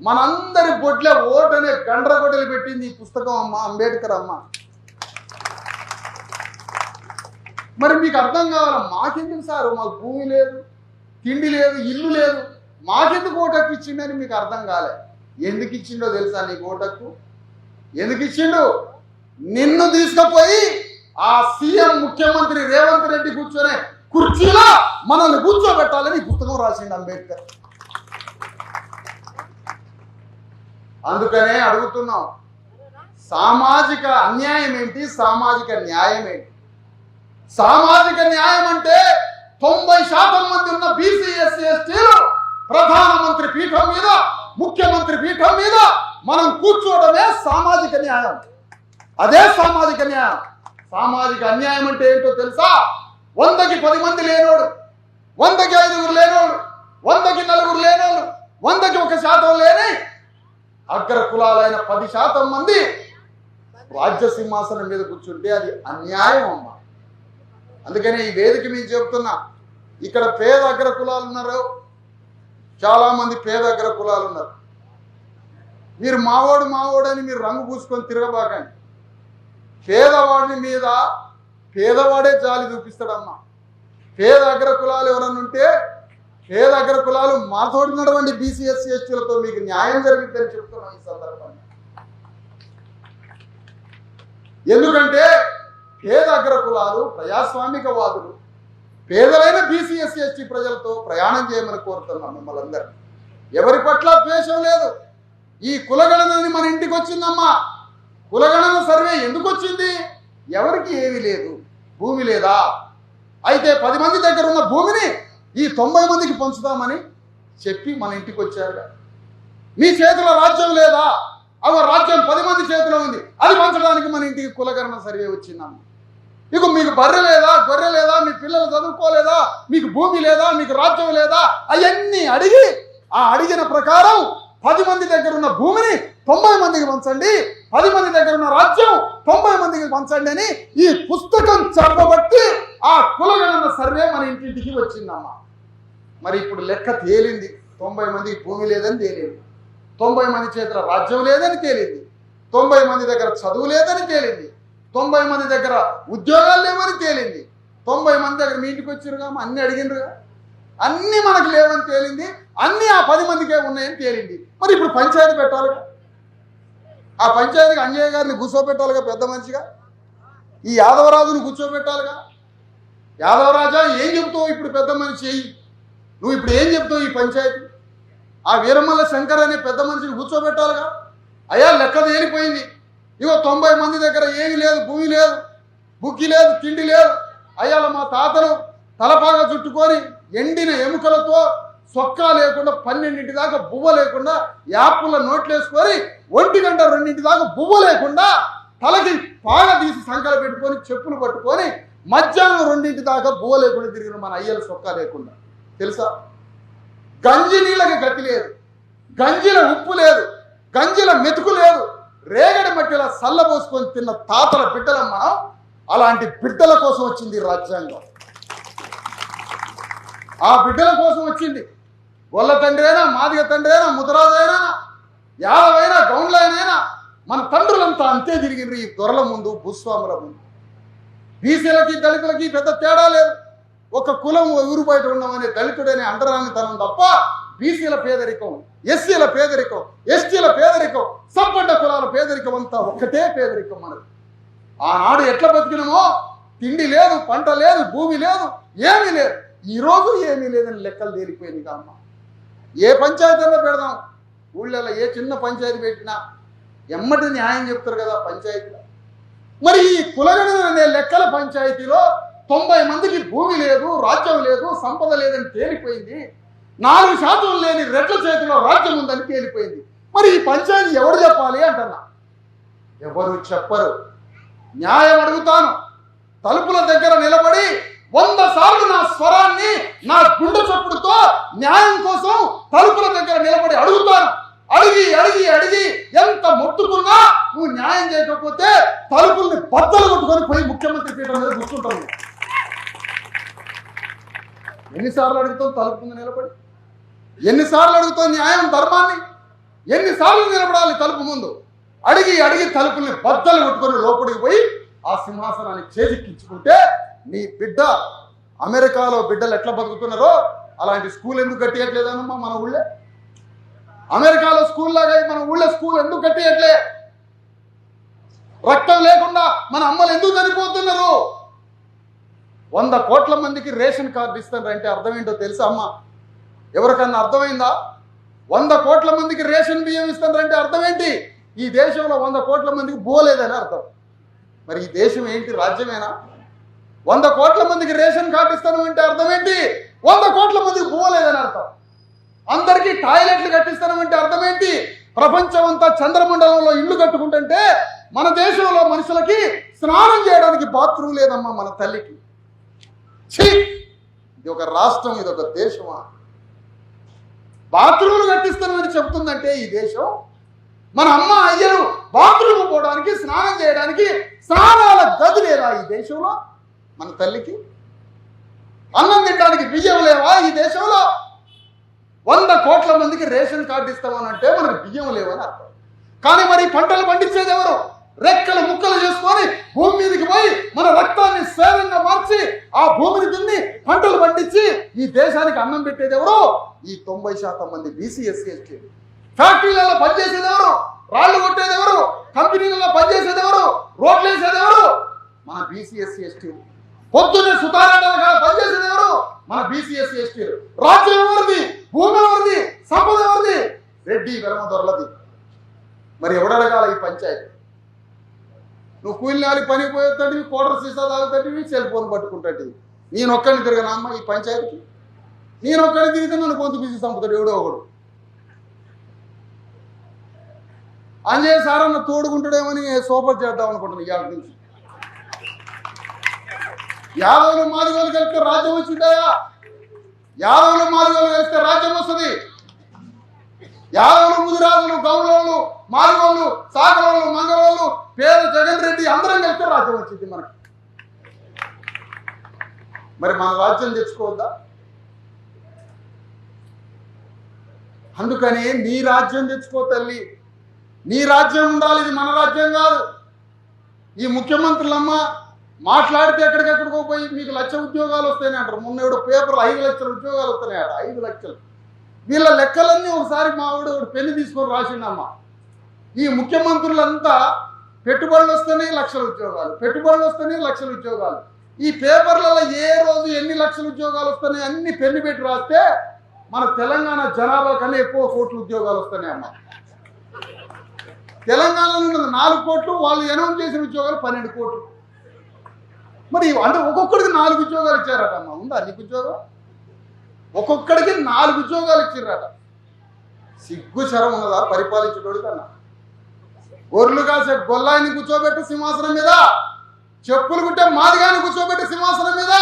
మనందరి బొడ్ల ఓటు అనే గండ్రగొడ్డలు పెట్టింది ఈ పుస్తకం అమ్మ, అంబేద్కర్ అమ్మ. మరి మీకు అర్థం కావాలా, మాకెందుకు సారు, మాకు భూమి లేదు, తిండి లేదు, ఇల్లు లేదు, మాకెందుకు ఓటు హక్కు ఇచ్చిండని మీకు అర్థం కాలే. ఎందుకు ఇచ్చిండో తెలుసా నీకు ఓటు హక్కు? ఎందుకు ఇచ్చిండు? నిన్ను తీసుకుపోయి ఆ సీఎం ముఖ్యమంత్రి రేవంత్ రెడ్డి కూర్చొనే కుర్చీలో మనల్ని కూర్చోబెట్టాలని పుస్తకం రాసిండు అంబేద్కర్. అందుకనే అడుగుతున్నాం, సామాజిక అన్యాయం ఏంటి, సామాజిక న్యాయం ఏంటి? సామాజిక న్యాయం అంటే 90% మంది ఉన్న బీసీ ఎస్సీ ఎస్టీలు ప్రధానమంత్రి పీఠం మీద, ముఖ్యమంత్రి పీఠం మీద మనం కూర్చోవడమే సామాజిక న్యాయం. అదే సామాజిక న్యాయం. సామాజిక అన్యాయం అంటే ఏంటో తెలుసా? 100కి 10 మంది లేనోడు, 100కి 5 లేనోడు, 100కి 4 లేనోడు, 100కి 1% లేని అగ్ర కులాలైన 10% మంది రాజ్య సింహాసనం మీద కూర్చుంటే అది అన్యాయం అమ్మ. అందుకని ఈ వేదిక మీకు చెప్తున్నా, ఇక్కడ పేద అగ్ర కులాలు ఉన్నారు, చాలా మంది పేద అగ్ర కులాలు ఉన్నారు. మీరు మావోడు మావోడు అని మీరు రంగు పూసుకొని తిరగబాకండి. పేదవాడిని మీద పేదవాడే జాలి చూపిస్తాడమ్మా. పేద అగ్ర కులాలు ఎవరన్నా ఉంటే, పేద అగ్ర కులాలు మాతోడినటువంటి బీసీ ఎస్సీ ఎస్టీలతో మీకు న్యాయం జరిగిద్దని చెప్తున్నాం ఈ సందర్భంగా. ఎందుకంటే పేద అగ్ర కులాలు ప్రజాస్వామికవాదులు, పేదలైన బీసీ ఎస్సీ ఎస్టీ ప్రజలతో ప్రయాణం చేయమని కోరుతున్నాం మిమ్మల్ని అందరూ. ఎవరి పట్ల ద్వేషం లేదు. ఈ కులగణనని మన ఇంటికి వచ్చిందమ్మా. కులగణన సర్వే ఎందుకు వచ్చింది? ఎవరికి ఏమీ లేదు, భూమి లేదా? అయితే 10 మంది దగ్గర ఉన్న భూమిని ఈ 90 మందికి పంచుదామని చెప్పి మన ఇంటికి వచ్చారు. మీ చేతిలో రాజ్యం లేదా? అవ రాజ్యం 10 మంది చేతిలో ఉంది, అది పంచడానికి మన ఇంటికి కులగణన సర్వే వచ్చిందమ్మ. ఇక మీకు బర్రె లేదా, గొర్రె లేదా, మీ పిల్లలు చదువుకోలేదా, మీకు భూమి లేదా, మీకు రాజ్యం లేదా, అవన్నీ అడిగి ఆ అడిగిన ప్రకారం 10 మంది దగ్గర ఉన్న భూమిని 90 మందికి పంచండి, 10 మంది దగ్గర ఉన్న రాజ్యం 90 మందికి పంచండి అని ఈ పుస్తకం చెప్పబట్టి ఆ కులగణన సర్వే మన ఇంటింటికి వచ్చిందమ్మా. మరి ఇప్పుడు లెక్క తేలింది, 90 మందికి భూమి లేదని తేలింది, 90 మంది చేతిలో రాజ్యం లేదని తేలింది, 90 మంది దగ్గర చదువు లేదని తేలింది, 90 మంది దగ్గర ఉద్యోగాలు లేవని తేలింది, 90 మంది దగ్గర మీ ఇంటికి వచ్చిరుగా, అన్ని అడిగినరుగా, అన్నీ మనకు లేవని తేలింది, అన్నీ ఆ 10 మందికే ఉన్నాయని తేలింది. మరి ఇప్పుడు పంచాయతీ పెట్టాలిగా, ఆ పంచాయతీకి అంజయ్య గారిని కూర్చోబెట్టాలిగా, పెద్ద మనిషిగా ఈ యాదవరాజును కూర్చోబెట్టాలిగా. యాదవరాజా ఏం చెప్తావు ఇప్పుడు, పెద్ద మనిషి అయ్యి నువ్వు ఇప్పుడు ఏం చెప్తావు ఈ పంచాయతీ? ఆ వీరమల్ల శంకర్ అనే పెద్ద మనిషిని కూర్చోబెట్టాలిగా. అయ్యా లెక్క తేలిపోయింది, ఇగో 90 మంది దగ్గర ఏమీ లేదు, భూమి లేదు, బుక్కి లేదు, తిండి లేదు. అయ్యాల మా తాతలు తలపాగా చుట్టుకొని ఎండిన ఎముకలతో సొక్కా లేకుండా 12 దాకా బువ్వ లేకుండా యాప్ల నోట్లేసుకొని 1 గంట 2 దాకా బువ్వ లేకుండా తలకి పాగ తీసి సంకలు పెట్టుకొని చెప్పులు పట్టుకొని మధ్యాహ్నం 2 దాకా బువ్వ లేకుండా తిరిగిన మన అయ్యల సొక్కా లేకుండా. తెలుసా? గంజి నీళ్ళకి గతి లేదు, గంజిల ఉప్పు లేదు, గంజిల మెతుకు లేదు, రేగడి మట్టిలా సల్లబోసుకొని తిన్న తాతల బిడ్డలం మనం. అలాంటి బిడ్డల కోసం వచ్చింది రాజ్యాంగం, ఆ బిడ్డల కోసం వచ్చింది. గొల్ల తండ్రి అయినా, మాదిగ తండ్రి అయినా, ముదరాజైనా, యాదవైనా, గౌండ్లైనా మన తండ్రులంతా అంతే తిరిగిండ్రు ఈ దొరల ముందు, భూస్వాముల ముందు. బీసీలకి దళితులకి పెద్ద తేడా లేదు. ఒక కులం ఊరు బయట ఉండమనే దళితుడనే అంటరానితనం తప్ప బీసీల పేదరికం, ఎస్సీల పేదరికం, ఎస్టీల పేదరికం, సంపన్న కులాల పేదరికం అంతా ఒక్కటే పేదరికం మనది. ఆనాడు ఎట్లా బతికినామో, తిండి లేదు, పంట లేదు, భూమి లేదు, ఏమీ లేదు. ఈరోజు ఏమీ లేదని లెక్కలు తేలిపోయింది కామ్మ. ఏ పంచాయతీలో పెడదాం, ఊళ్ళలో ఏ చిన్న పంచాయతీ పెట్టినా ఎమ్మటి న్యాయం చెప్తారు కదా పంచాయతీలో. మరి ఈ కులగణన అనే లెక్కల పంచాయతీలో 90 మందికి భూమి లేదు, రాజ్యం లేదు, సంపద లేదని తేలిపోయింది. 4% లేని రెడ్ల చేతిలో రాజ్యం ఉందని తేలిపోయింది. మరి ఈ పంచాయతీ ఎవరు చెప్పాలి అంటున్నా? ఎవరు చెప్పరు. న్యాయం అడుగుతాను. తలుపుల దగ్గర నిలబడి 100 సార్లు నా స్వరాన్ని నా గుండె చప్పుడుతో న్యాయం కోసం తలుపుల దగ్గర నిలబడి అడుగుతాను. అడిగి అడిగి అడిగి ఎంత మొత్తుకున్నా నువ్వు న్యాయం చేయకపోతే తలుపుల్ని బద్దలు కొట్టుకొని పోయి ముఖ్యమంత్రి పీఠం మీద కూర్చుంటాను. ఎన్నిసార్లు అడుగుతావు తలుపు ముందు నిలబడి? ఎన్నిసార్లు అడుగుతావు న్యాయం ధర్మాన్ని? ఎన్నిసార్లు నిలబడాలి తలుపు ముందు? అడిగి అడిగి తలుపుల్ని బద్దలు కొట్టుకొని లోపలికి పోయి ఆ సింహాసనాన్ని చేజిక్కించుకుంటే నీ బిడ్డ అమెరికాలో బిడ్డలు ఎట్లా బతుకుతున్నారో అలాంటి స్కూల్ ఎందుకు కట్టియట్లేదనమ్మా మన ఊళ్ళే? అమెరికాలో స్కూల్ లాగా మన ఊళ్ళో స్కూల్ ఎందుకు కట్టియట్లే? రక్తం లేకుండా మన అమ్మలు ఎందుకు చనిపోతున్నారు? 100 కోట్ల మందికి రేషన్ కార్డు ఇస్తారంటే అర్థం ఏంటో తెలుసా అమ్మ? ఎవరికన్నా అర్థమైందా? 100 కోట్ల మందికి రేషన్ బియ్యం ఇస్తారంటే అర్థం ఏంటి? ఈ దేశంలో 100 కోట్ల మందికి పోలేదని అర్థం. మరి ఈ దేశం ఏంటి? రాజ్యమేనా? 100 కోట్ల మందికి రేషన్ కార్డు ఇస్తాను అంటే అర్థం ఏంటి? 100 కోట్ల మందికి పోలేదని అర్థం. అందరికీ టాయిలెట్లు కట్టిస్తాను అంటే అర్థం ఏంటి? ప్రపంచం అంతా చంద్రమండలంలో ఇల్లు కట్టుకుంటుంటే మన దేశంలో మనుషులకి స్నానం చేయడానికి బాత్రూమ్ లేదమ్మా మన తల్లికి. ఛీ! ఇది ఒక రాష్ట్రం, ఇది ఒక దేశమా? బాత్రూములు కట్టిస్తానని చెప్తుందంటే ఈ దేశం, మన అమ్మ అయ్యలు బాత్రూమ్ పోవడానికి స్నానం చేయడానికి స్నానాల గది లేదా ఈ దేశంలో మన తల్లికి? అన్నం తినడానికి బియ్యం లేవా ఈ దేశంలో? 100 కోట్ల మందికి రేషన్ కార్డు ఇస్తామనంటే మనకు బియ్యం లేవని అర్థం. కానీ మరి పంటలు పండించేది ఎవరు? రెక్కలు ముక్కలు చేసుకొని భూమి మీదకి పోయి మన రక్తాన్ని సేవంగా మార్చి ఆ భూమిని దున్ని పంటలు పండించి ఈ దేశానికి అన్నం పెట్టేది ఎవరు? ఈ 90% మంది బీసీ ఎస్సీ ఎస్టీ. ఫ్యాక్టరీలలో పనిచేసేది ఎవరు? రాళ్లు కొట్టేది ఎవరు? కంపెనీలలో పనిచేసేది ఎవరు? రోడ్లు వేసేది ఎవరు? మన బీసీ ఎస్సీ ఎస్టీ. పొద్దున్నే సుతారాటలుగా పనిచేసేది ఎవరు? మన బీసీ ఎస్సీ ఎస్టీలు. రాజ్యం ఎవరిది? భూమి ఎవరిది? సంపద ఎవరిది? రెడ్డి వెలమ దొరలది. మరి ఎవడడగాల ఈ పంచాయతీ? నువ్వు కూలినాలి పనికి పోయేటంటివి, కోటర్ సీసా తాగుతాంటివి, సెల్ ఫోన్ పట్టుకుంటాంటివి. నేనొక్కడిని తిరగనా అమ్మ ఈ పంచాయతీకి? నేనొక్కడిని తిరిగితే నన్ను కొంత బీసీ సంపుతాడు ఎవడో ఒకడు. అంజయ్య సారన్న తోడుకుంటాడేమని సోపర్ చేద్దాం అనుకుంటున్నాను ఇవాళ నుంచి. యాదవులు మాదిగోలు కలిస్తే రాజ్యం వచ్చింటాయా? యాదవులు మాదిగోలు కలిస్తే రాజ్యం వస్తుంది. యాదవులు, ముదిరాజులు, గౌడోళ్ళు, మాదిగోళ్ళు, సాగరోళ్ళు, మంగళోళ్ళు, పేద జగన్ రెడ్డి అందరం కలిస్తే రాజ్యం వచ్చింది మనకి. మరి మన రాజ్యం తెచ్చుకోవద్దా? అందుకని నీ రాజ్యం తెచ్చుకో తల్లి. నీ రాజ్యం ఉండాలి, ఇది మన రాజ్యం కాదు. ఈ ముఖ్యమంత్రులమ్మ మాట్లాడితే ఎక్కడికెక్కడికో పోయి మీకు 1,00,000 ఉద్యోగాలు వస్తాయని అంటారు. మొన్న ఏడు పేపర్లు 5 లక్షల ఉద్యోగాలు వస్తున్నాయట. 5 లక్షలు. వీళ్ళ లెక్కలన్నీ ఒకసారి మా వాడు పెన్ను తీసుకొని రాసిండమ్మా. ఈ ముఖ్యమంత్రులంతా పెట్టుబడులు వస్తేనే 1,00,000 ఉద్యోగాలు, పెట్టుబడులు వస్తేనే 1,00,000 ఉద్యోగాలు. ఈ పేపర్లలో ఏ రోజు ఎన్ని లక్షల ఉద్యోగాలు వస్తున్నాయి అన్ని పెన్ను పెట్టి రాస్తే మన తెలంగాణ జనాభా కన్నా ఎక్కువ కోట్ల ఉద్యోగాలు వస్తున్నాయి అమ్మా. తెలంగాణలో ఉన్నది 4 కోట్లు, వాళ్ళు అనౌన్స్ చేసిన ఉద్యోగాలు 12 కోట్లు. మరి అంటే ఒక్కొక్కడికి 4 ఉద్యోగాలు ఇచ్చారట అమ్మా. ఉందా నీకు ఉద్యోగం? ఒక్కొక్కడికి 4 ఉద్యోగాలు ఇచ్చారట. సిగ్గు శరం ఉన్నదా పరిపాలించేటోడు కన్నా? గొర్రెలు కాసే గొల్లాయిని కూర్చోబెట్టి సింహాసనం మీద, చెప్పులు కుట్టే మాదిగాని కూర్చోబెట్టి సింహాసనం మీద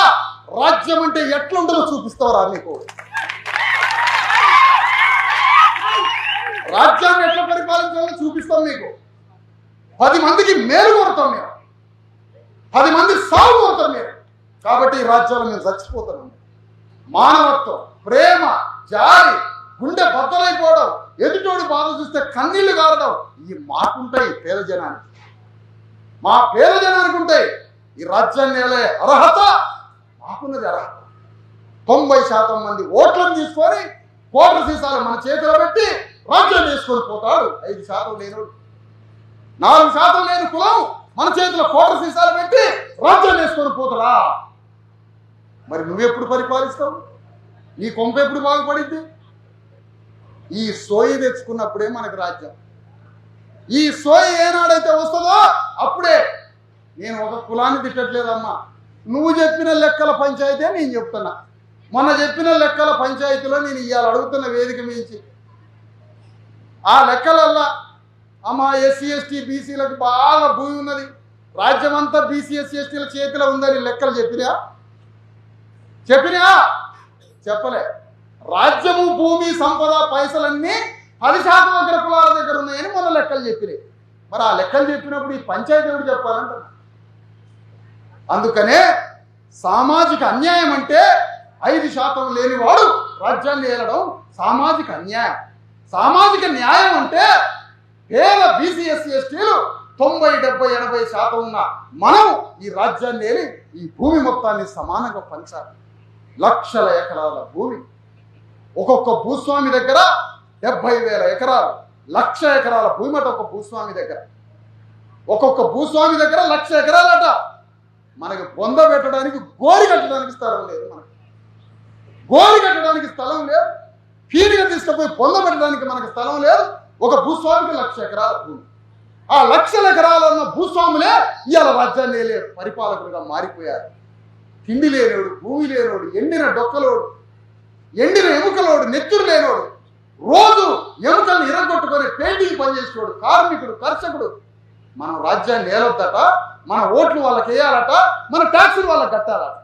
రాజ్యం అంటే ఎట్లుంటుందో చూపిస్తావరా నీకు? రాజ్యాన్ని ఎట్లా పరిపాలించాలో చూపిస్తాం మీకు. 10 మందికి మేలు కోరుతాం మేము, 10 మంది సాగు కోరుతాం మీరు. కాబట్టి ఈ రాజ్యాలు మేము చచ్చిపోతున్నాం. మానవత్వం, ప్రేమ, జాలి, గుండె బద్దలైపోవడం, ఎదుటోడి బాధ చూస్తే కన్నీళ్లు గారడం, ఈ మాకుంటాయి పేద జనానికి. మా పేద జనానికి ఉంటాయి. ఈ రాజ్యాన్ని ఏలే అర్హత మాకున్నది. అర్హత 90% మంది ఓట్లను తీసుకొని కోట్ల సీసాలు మన చేతిలో పెట్టి రాజ్యం వేసుకొని పోతాడు. 5% లేనుడు, 4% లేని కులం మన చేతిలో కోట్ల సీసాలు పెట్టి రాజ్యం వేసుకొని పోతాడా? మరి నువ్వెప్పుడు పరిపాలిస్తావు? నీ కొంప ఎప్పుడు బాగుపడింది? ఈ సోయి తెచ్చుకున్నప్పుడే మనకు రాజ్యం. ఈ సోయి ఏనాడైతే వస్తుందో అప్పుడే. నేను ఒక కులాన్ని తిట్టట్లేదమ్మా, నువ్వు చెప్పిన లెక్కల పంచాయతీ నేను చెప్తున్నా. మొన్న చెప్పిన లెక్కల పంచాయతీలో నేను ఇవాళ అడుగుతున్న వేదిక మించి ఆ లెక్కలల్లా అమ్మా ఎస్సీ ఎస్టీ బీసీలకు బాగా భూమి ఉన్నది, రాజ్యం అంతా బీసీ ఎస్సీ ఎస్టీల చేతిలో ఉందని లెక్కలు చెప్పినా చెప్పలే. రాజ్యము భూమి సంపద పైసలన్నీ 10% అగ్ర కులాల దగ్గర ఉన్నాయని మొన్న లెక్కలు చెప్పినాయి. మరి ఆ లెక్కలు చెప్పినప్పుడు ఈ పంచాయతీ ఎవరు చెప్పాలంట? అందుకనే సామాజిక అన్యాయం అంటే 5% లేనివాడు రాజ్యాన్ని ఏలడం సామాజిక అన్యాయం. సామాజిక న్యాయం అంటే పేద బీసీ ఎస్సీ ఎస్టీలు 90, 70, 80% ఉన్న మనం ఈ రాజ్యాన్ని ఏలి ఈ భూమి మొత్తాన్ని సమానంగా పంచాలి. లక్షల ఎకరాల భూమి, ఒక్కొక్క భూస్వామి దగ్గర 70,000 ఎకరాలు, 1,00,000 ఎకరాల భూమి అట ఒక భూస్వామి దగ్గర. ఒక్కొక్క భూస్వామి దగ్గర 1,00,000 ఎకరాలట. మనకి బొంద పెట్టడానికి గోరి కట్టడానికి స్థలం లేదు. మనకి గోరి కట్టడానికి స్థలం లేదు. ఫీల్డ్గా తీసుకుపోయి బొంద పెట్టడానికి మనకు స్థలం లేదు. ఒక భూస్వామికి 1,00,000 ఎకరాల భూమి. ఆ 1,00,000 ఎకరాలు ఉన్న భూస్వాములే ఇవాళ రాజ్యాన్ని ఏలే పరిపాలకులుగా మారిపోయారు. తిండి లేనోడు, భూమి లేనోడు, ఎండిన డొక్కలోడు, ఎండిన ఎముకలోడు, నెత్తురు లేనోడు, రోజు ఎముకల్ని ఇరగొట్టుకొని పెయింటింగ్ పనిచేసేవాడు, కార్మికుడు, కర్షకుడు. మనం రాజ్యాన్ని ఏలొద్దట, మన ఓట్లు వాళ్ళకి వేయాలట, మన ట్యాక్సులు వాళ్ళకి కట్టాలట.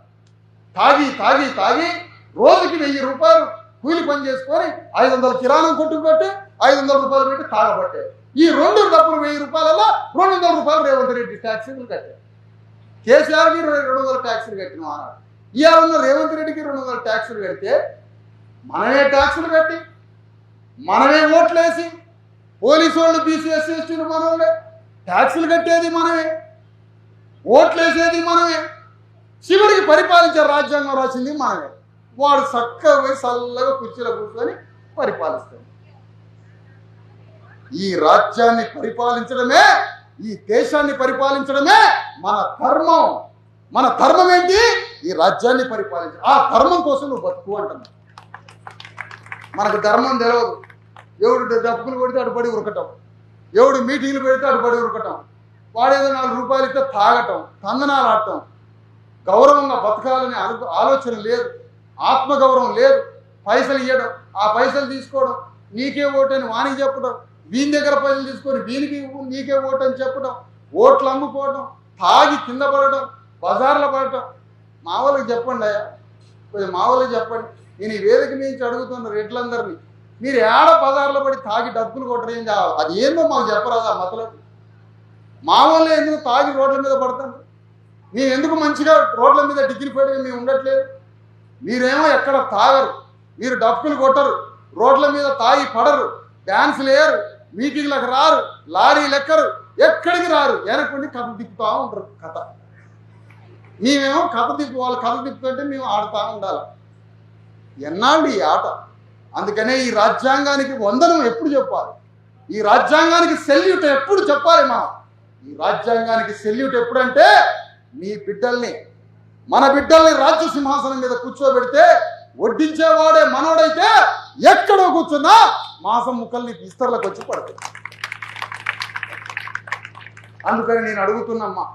తాగి తాగి తాగి రోజుకి 1,000 రూపాయలు కూలి పని చేసుకొని 500 కిరాణం కొట్టుకు పెట్టి 500 రూపాయలు పెట్టి తాగబట్టే. ఈ 2 డబ్బులు 1,000 రూపాయలలో 200 రూపాయలు రేవంత్ రెడ్డి ట్యాక్సీలు కట్టారు. కేసీఆర్కి 200 ట్యాక్సీలు కట్టిన అన్నాడు. ఇవాళ ఉన్న రేవంత్ రెడ్డికి 200 ట్యాక్సీలు కడితే మనమే ట్యాక్సులు కట్టి మనమే ఓట్లేసి పోలీసు వాళ్ళు బీసీ ఎస్సీ ఎస్టీలు మనోళ్ళే, ట్యాక్సులు కట్టేది మనమే, ఓట్లేసేది మనమే, చివరికి పరిపాలించే రాజ్యాంగం రాసింది మనమే. వాడు చక్కగా పోయి చల్లగా కుర్చీలో కూర్చొని పరిపాలిస్తాడు. ఈ రాజ్యాన్ని పరిపాలించడమే, ఈ దేశాన్ని పరిపాలించడమే మన ధర్మం. మన ధర్మం ఏంటి? ఈ రాజ్యాన్ని పరిపాలించడం. ఆ ధర్మం కోసం నువ్వు బతుకు అంటున్నా. మనకు ధర్మం తెలియదు. ఎవడు డబ్బులు కొడితే అటుపడి ఉరకటం, ఎవడు మీటింగ్లు పెడితే అటుపడి ఉరకటం, వాడేదో 4 రూపాయలు ఇస్తే తాగటం, తందనాలు ఆడటం. గౌరవంగా బతకాలనే ఆలోచన లేదు, ఆత్మగౌరవం లేదు. పైసలు ఇవ్వడం, ఆ పైసలు తీసుకోవడం, నీకే ఓటని వానికి చెప్పడం, వీని దగ్గర పైసలు తీసుకొని వీనికి నీకే ఓటు అని చెప్పడం, ఓట్లు అమ్ముకోవడం, తాగి కింద పడటం, బజార్లో పడటం. మా వాళ్ళకి చెప్పండి అయ్యా, కొంచెం మా వాళ్ళకి చెప్పండి. నేను ఈ వేదిక నుంచి అడుగుతున్న రెడ్లందరినీ, మీరు ఏడ బజార్లో పడి తాగి డబ్బులు కొట్టడం ఏం కావాలి? అది ఏందో మాకు చెప్పరాదా? మతలబు మా వాళ్ళు ఎందుకు తాగి రోడ్ల మీద పడతాను? మేము ఎందుకు మంచిగా రోడ్ల మీద డిగ్నిఫైడ్గా మేము ఉండట్లేదు? మీరేమో ఎక్కడ తాగరు, మీరు డబ్బులు కొట్టరు, రోడ్ల మీద తాగి పడరు, డ్యాన్సులు వేయరు, మీటింగ్లకు రారు, లారీ లెక్కరు, ఎక్కడికి రారు, వెనకుండి కథ తిప్పుతూ ఉంటారు. కథ మేమేమో కథ తిప్పు, వాళ్ళు కథ తిప్పుతుంటే మేము ఆడుతూ ఉండాలి. ఎన్నాళ్ళు ఈ ఆట? అందుకనే ఈ రాజ్యాంగానికి వందనం ఎప్పుడు చెప్పాలి? ఈ రాజ్యాంగానికి సెల్యూట్ ఎప్పుడు చెప్పాలి? ఈ రాజ్యాంగానికి సెల్యూట్ ఎప్పుడంటే మీ బిడ్డల్ని, మన బిడ్డల్ని రాజ్య సింహాసనం మీద కూర్చోబెడితే వడ్డించేవాడే మనోడైతే ఎక్కడో కూర్చున్నా మాసం ముక్కల్ని విస్తరలకు వచ్చి పడతాయి. అందుకని నేను అడుగుతున్నమ్మా,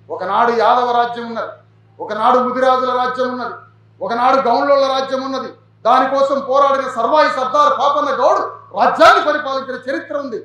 ఒకనాడు యాదవ రాజ్యం ఉన్నది, ఒకనాడు ముదిరాజుల రాజ్యం ఉన్నది, ఒకనాడు గౌండ్లోళ్ళ రాజ్యం ఉన్నది. దానికోసం పోరాడిన సర్వాయి సర్దార్ పాపన్న గౌడ్ రాజ్యాన్ని పరిపాలించిన చరిత్ర ఉంది.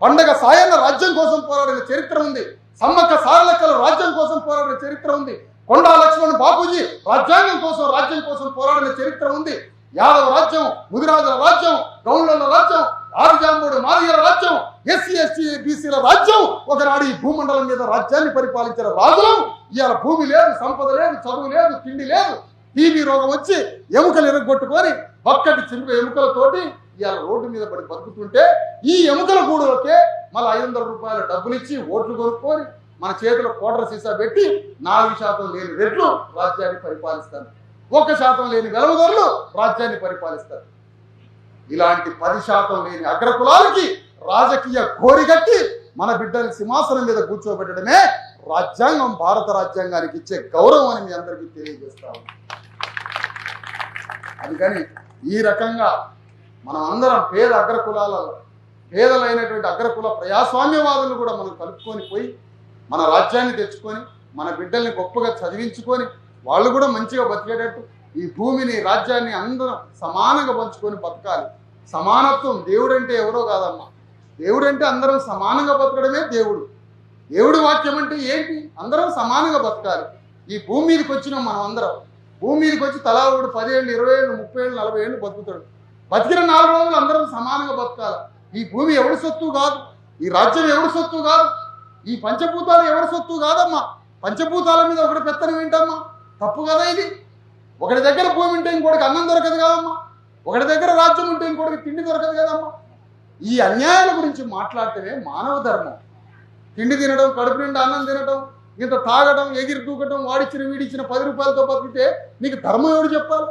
పండగ సాయన్న రాజ్యం కోసం పోరాడిన చరిత్ర ఉంది. సమ్మక్క సారలక్కలు రాజ్యం కోసం పోరాడిన చరిత్ర ఉంది. కొండా లక్ష్మణ్ బాపూజీ రాజ్యం కోసం పోరాడిన చరిత్ర ఉంది. యాదవ రాజ్యం, ముదిరాజుల రాజ్యం, గౌండ్ల రాజ్యం, ఆదిజాంబుడు మాదిగల రాజ్యం, ఎస్సీ ఎస్టీ బీసీల రాజ్యం. ఒకనాడు ఈ భూమండలం మీద రాజ్యాన్ని పరిపాలించిన రాజులం ఇవాళ భూమి లేదు, సంపద లేదు, చదువు లేదు, తిండి లేదు. టీబీ రోగం వచ్చి ఎముకలు ఎరగొట్టుకొని బక్కటి చింప ఎముకలతోటి ఇవాళ రోడ్డు మీద పడి బతుకుతుంటే ఈ ఎముకల గూడులకే మళ్ళీ 500 రూపాయల డబ్బులు ఇచ్చి ఓట్లు కొనుక్కొని మన చేతిలో కోటర సీసా పెట్టి 4% లేని రెడ్లు రాజ్యాన్ని పరిపాలిస్తారు, 1% లేని వెలమదొరలు రాజ్యాన్ని పరిపాలిస్తారు. ఇలాంటి 10% లేని అగ్రకులాలకి రాజకీయ కోరిగట్టి మన బిడ్డని సింహాసనం మీద కూర్చోబెట్టడమే రాజ్యాంగం, భారత రాజ్యాంగానికి ఇచ్చే గౌరవం అని మీ అందరికీ తెలియజేస్తాము. అందుకని ఈ రకంగా మనం అందరం పేద అగ్రకులాల పేదలైనటువంటి అగ్రకుల ప్రజాస్వామ్యవాదులు కూడా మనం కలుపుకొని పోయి మన రాజ్యాన్ని తెచ్చుకొని మన బిడ్డల్ని గొప్పగా చదివించుకొని వాళ్ళు కూడా మంచిగా బతికేటట్టు ఈ భూమిని రాజ్యాన్ని అందరం సమానంగా పంచుకొని బతకాలి. సమానత్వం దేవుడంటే ఎవరో కాదమ్మా. దేవుడంటే అందరం సమానంగా బతకడమే దేవుడు. దేవుడి వాక్యం అంటే ఏంటి? అందరం సమానంగా బతకాలి. ఈ భూమి మీదకి వచ్చినాం మనం అందరం. భూమి మీదకి వచ్చి తలా ఒకడు 10 ఏళ్ళు 20 ఏళ్ళు 30 ఏళ్ళు 40 ఏళ్ళు బతుకుతాడు. బతికిన 4 రోజులు అందరం సమానంగా బతకాలి. ఈ భూమి ఎవరి సొత్తు కాదు, ఈ రాజ్యం ఎవరి సొత్తు కాదు, ఈ పంచభూతాలు ఎవరి సొత్తు కాదమ్మా. పంచభూతాల మీద ఒకటి పెత్తనం ఏంటమ్మా? తప్పు కదా ఇది. ఒకటి దగ్గర భూమి ఉంటే ఇంకోటికి అన్నం దొరకదు కదమ్మా. ఒకటి దగ్గర రాజ్యం ఉంటే ఇంకోటికి తిండి దొరకదు కదమ్మా. ఈ అన్యాయాల గురించి మాట్లాడితేనే మానవ ధర్మం. తిండి తినడం, కడుపు నిండా అన్నం తినడం, ఇంత తాగడం, ఎగిరి దూకటం, వాడిచ్చిన వీడిచ్చిన 10 రూపాయలతో బతికితే నీకు ధర్మం ఎవడు చెప్పాలి?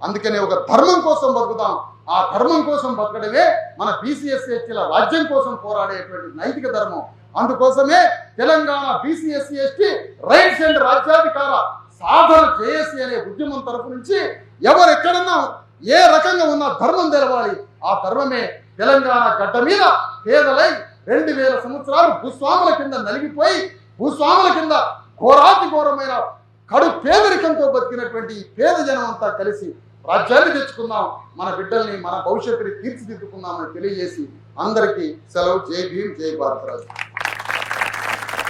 అందుకనే ఒక ధర్మం కోసం బతుకుతాం. ఆ ధర్మం కోసం బతకడమే మన బీసీ/ఎస్సీ/ఎస్టీల రాజ్యం కోసం పోరాడేటువంటి నైతిక ధర్మం. అందుకోసమే తెలంగాణ బీసీ/ఎస్సీ/ఎస్టీ రైట్స్ అండ్ రాజ్యాధికార సాధన జేఏసీ అనే ఉద్యమం తరఫు నుంచి ఎవరెక్కడన్నా ఏ రకంగా ఉన్న ధర్మం తెలవాలి. ఆ ధర్మమే తెలంగాణ గడ్డ మీద పేదలై 2000 సంవత్సరాలు భూస్వాముల కింద నలిగిపోయి భూస్వాముల కింద ఘోరాతి ఘోరమైన కడు పేదరికంతో బతికినటువంటి పేద జనం అంతా కలిసి రాజ్యాన్ని తెచ్చుకుందాం, మన బిడ్డల్ని మన భవిష్యత్తుని తీర్చిదిద్దుకుందామని తెలియజేసి అందరికీ సెలవు. జై భీమ్, జై భారతరాజు.